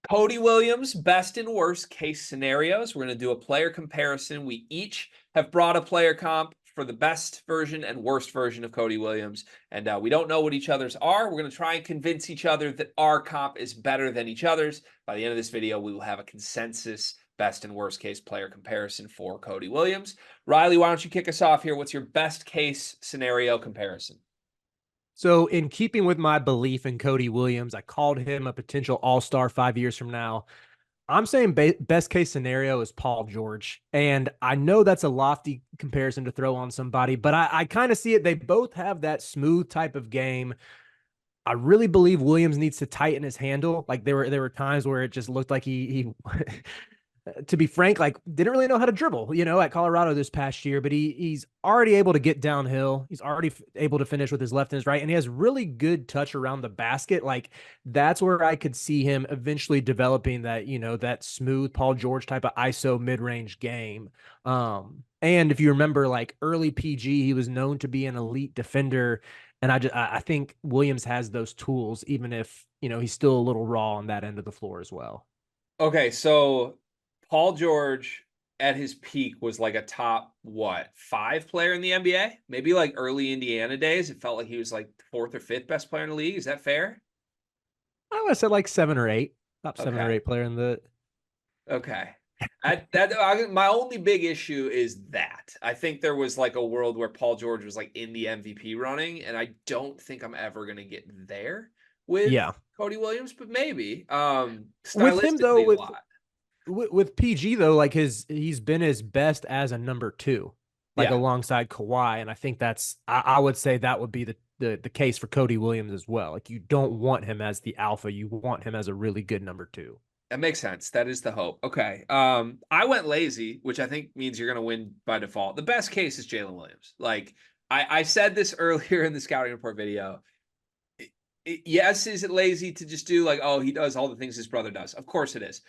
Cody Williams, best and worst case scenarios. We're going to do a player comparison. We each have brought a player comp for the best version and worst version of Cody Williams. And we don't know what each other's are. We're going to try and convince each other that our comp is better than each other's. By the end of this video, we will have a consensus best and worst case player comparison for Cody Williams. Riley, why don't you kick us off here? What's your best case scenario comparison? So, in keeping with my belief in Cody Williams, I called him a potential all-star 5 years from now. I'm saying best case scenario is Paul George. And I know that's a lofty comparison to throw on somebody, but I kind of see it. They both have that smooth type of game. I really believe Williams needs to tighten his handle. Like there were times where it just looked like he to be frank, like didn't really know how to dribble, at Colorado this past year, but he's already able to get downhill. He's already able to finish with his left and his right, and he has really good touch around the basket. Like that's where I could see him eventually developing that, that smooth Paul George type of ISO mid-range game. And if you remember, like early PG, he was known to be an elite defender. And I think Williams has those tools, even if, he's still a little raw on that end of the floor as well. Okay, so Paul George at his peak was like a top, 5 player in the NBA? Maybe like early Indiana days. It felt like he was like 4th or 5th best player in the league. Is that fair? I would have said like 7 or 8, top 7 or Okay. 8 player in the. Okay. My only big issue is that I think there was like a world where Paul George was like in the MVP running, and I don't think I'm ever going to get there with Yeah. Cody Williams, but maybe. With him though, Stylistically, a lot. with PG though, like he's been his best as a number 2, like Yeah. alongside Kawhi, and I think I would say that would be the case for Cody Williams as well. Like you don't want him as the alpha, you want him as a really good number 2. That makes sense. That is the hope. Okay. I went lazy, which I think means you're going to win by default. The best case is Jalen Williams. Like I said this earlier in the scouting report video. Yes, is it lazy to just do like, oh, he does all the things his brother does? Of course it is.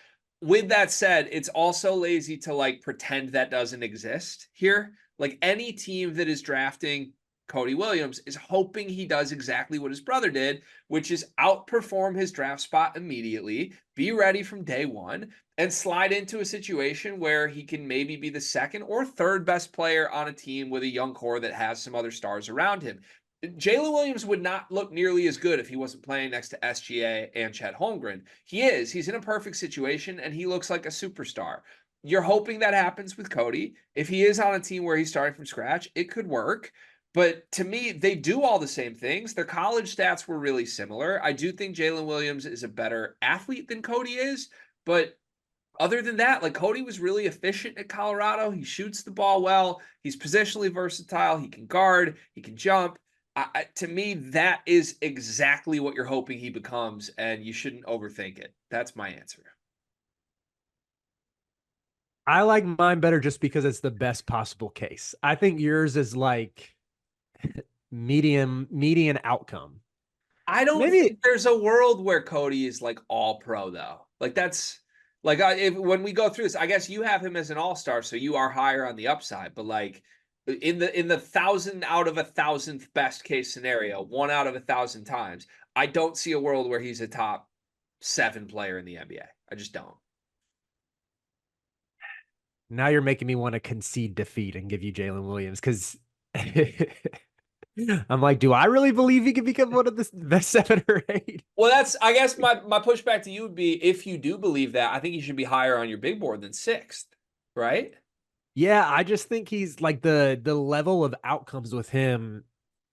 With that said, it's also lazy to like pretend that doesn't exist here. Like any team that is drafting Cody Williams is hoping he does exactly what his brother did, which is outperform his draft spot immediately, be ready from day one, and slide into a situation where he can maybe be the 2nd or 3rd best player on a team with a young core that has some other stars around him. Jalen Williams would not look nearly as good if he wasn't playing next to SGA and Chet Holmgren. He's in a perfect situation, and he looks like a superstar. You're hoping that happens with Cody. If he is on a team where he's starting from scratch, it could work. But to me, they do all the same things. Their college stats were really similar. I do think Jalen Williams is a better athlete than Cody is. But other than that, like Cody was really efficient at Colorado. He shoots the ball well. He's positionally versatile. He can guard. He can jump. To me, that is exactly what you're hoping he becomes, and you shouldn't overthink it. That's my answer. I like mine better just because it's the best possible case. I think yours is like median outcome. I don't Maybe. think there's a world where Cody is like all pro though. Like that's like when we go through this, I guess you have him as an all-star, so you are higher on the upside. But like in the 1,000 out of 1,000th best case scenario, 1 out of 1,000 times, I don't see a world where he's a top 7 player in the NBA. I just don't. Now you're making me want to concede defeat and give you Jalen Williams because I'm like, do I really believe he can become one of the best 7 or 8? Well, that's I guess my pushback to you would be if you do believe that, I think he should be higher on your big board than 6th, right? Yeah, I just think he's like the level of outcomes with him.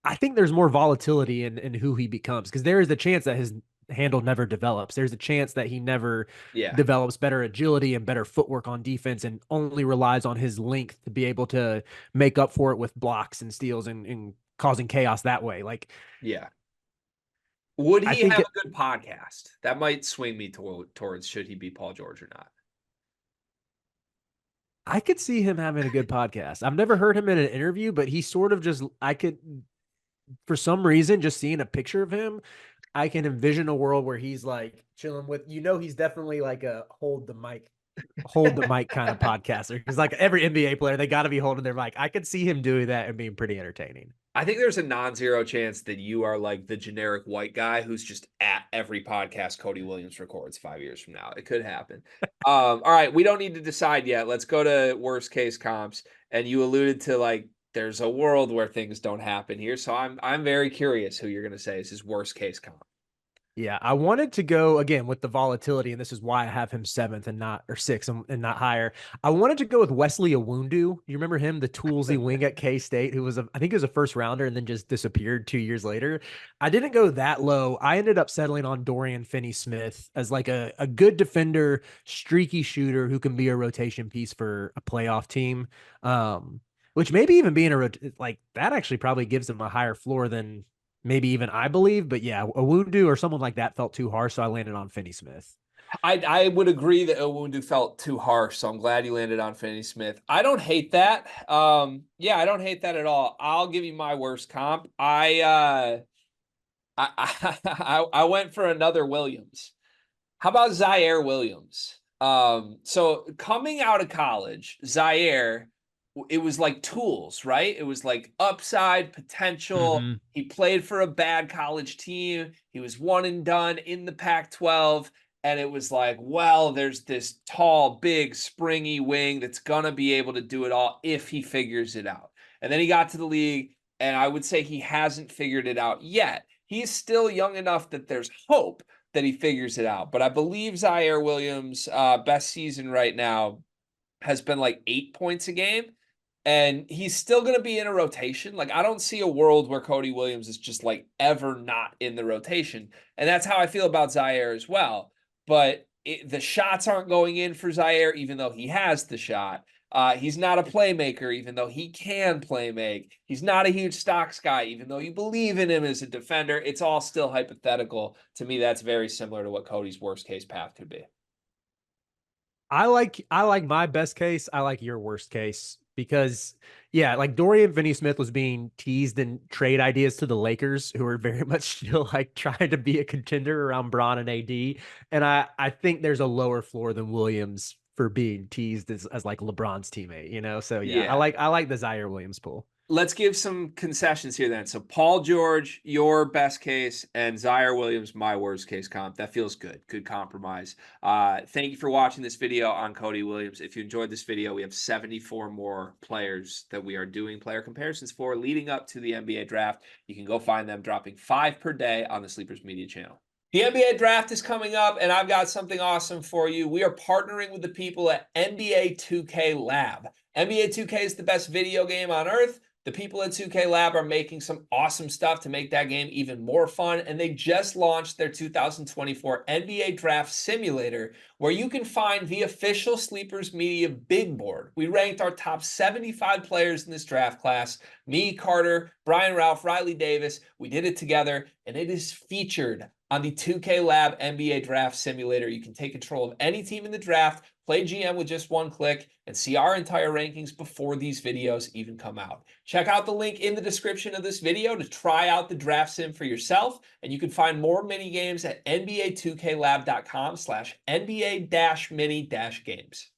I think there's more volatility in who he becomes because there is a chance that his handle never develops. There's a chance that he never Yeah. develops better agility and better footwork on defense and only relies on his length to be able to make up for it with blocks and steals and causing chaos that way. Like, Yeah. Would I he think have a good podcast? That might swing me towards should he be Paul George or not. I could see him having a good podcast. I've never heard him in an interview, but he sort of just, for some reason, just seeing a picture of him, I can envision a world where he's like chilling with, he's definitely like a hold the mic kind of podcaster. Because like every NBA player, they got to be holding their mic. I could see him doing that and being pretty entertaining. I think there's a non-zero chance that you are like the generic white guy who's just at every podcast Cody Williams records 5 years from now. It could happen. All right, we don't need to decide yet. Let's go to worst case comps. And you alluded to like there's a world where things don't happen here. So I'm very curious who you're going to say is his worst case comp. Yeah, I wanted to go again with the volatility, and this is why I have him seventh and not or sixth and not higher. I wanted to go with Wesley Awundu. You remember him, the toolsy wing at K State, who was I think he was a first rounder and then just disappeared 2 years later. I didn't go that low. I ended up settling on Dorian Finney-Smith as like a good defender, streaky shooter who can be a rotation piece for a playoff team. Which maybe even being like that actually probably gives him a higher floor than maybe even I believe, but yeah, a Woundu or someone like that felt too harsh, so I landed on Finney-Smith. I would agree that Owundu felt too harsh, so I'm glad you landed on Finney-Smith. I don't hate that. Yeah, I don't hate that at all. I'll give you my worst comp. I went for another Williams. How about Zaire Williams? So coming out of college, Zaire, it was like tools, right? It was like upside potential. Mm-hmm. He played for a bad college team. He was one and done in the Pac-12. And it was like, well, there's this tall, big, springy wing that's going to be able to do it all if he figures it out. And then he got to the league, and I would say he hasn't figured it out yet. He's still young enough that there's hope that he figures it out. But I believe Zaire Williams' best season right now has been like 8 points a game. And he's still going to be in a rotation. Like, I don't see a world where Cody Williams is just like ever not in the rotation. And that's how I feel about Zaire as well. But the shots aren't going in for Zaire, even though he has the shot. He's not a playmaker, even though he can play make. He's not a huge stocks guy, even though you believe in him as a defender. It's all still hypothetical. To me, that's very similar to what Cody's worst case path could be. I like my best case. I like your worst case because yeah, like Dorian Finney-Smith was being teased in trade ideas to the Lakers, who are very much still like trying to be a contender around Bron and AD. And I think there's a lower floor than Williams for being teased as like LeBron's teammate, you know? So yeah, Yeah. I like the Zaire Williams pool. Let's give some concessions here then. So Paul George, your best case, and Zaire Williams, my worst case comp. That feels good. Good compromise. Thank you for watching this video on Cody Williams. If you enjoyed this video, we have 74 more players that we are doing player comparisons for leading up to the NBA draft. You can go find them dropping 5 per day on the Sleepers Media channel. The NBA draft is coming up, and I've got something awesome for you. We are partnering with the people at NBA 2K Lab. NBA 2K is the best video game on earth. The people at 2K Lab are making some awesome stuff to make that game even more fun, and they just launched their 2024 NBA Draft Simulator, where you can find the official Sleepers Media big board. We ranked our top 75 players in this draft class. Me, Carter, Brian Ralph, Riley Davis. We did it together, and it is featured on the 2K Lab NBA Draft Simulator. You can take control of any team in the draft, play GM with just one click, and see our entire rankings before these videos even come out. Check out the link in the description of this video to try out the draft sim for yourself, and you can find more mini games at nba2klab.com/NBA-mini-games.